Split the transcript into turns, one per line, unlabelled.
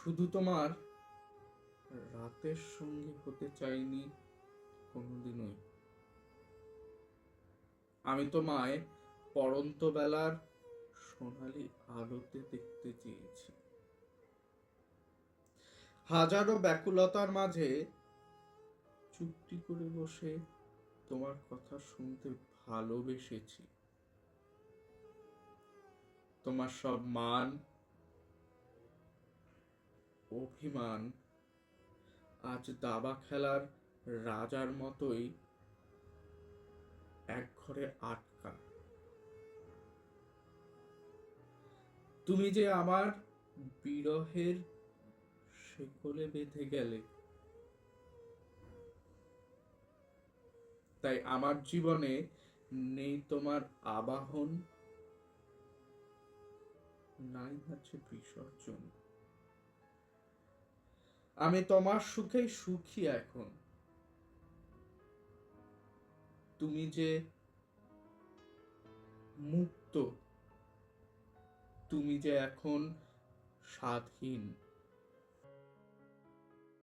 শুধু তোমার রাতের সঙ্গী হতে চাইনি কোনোদিনই। আমি তোমায় পড়ন্ত বেলার সোনালি আলোতে দেখতে চেয়েছি। হাজারো ব্যাকুলতার মাঝে চুপটি করে বসে তোমার কথা শুনতে ভালোবেসেছি। তোমার সব মান, অভিমান আজ দাবা খেলার রাজার মতোই এক ঘরে আটকা। তুমি যে আমার বিরহের শেকলে বেঁধে গেলে, তাই আমার জীবনে নেই তোমার আবাহন, নাই আছে বিসর্জন। আমি তোমার সুখেই সুখী এখন। তুমি যে মুক্ত, তুমি যে এখন স্বাধীন।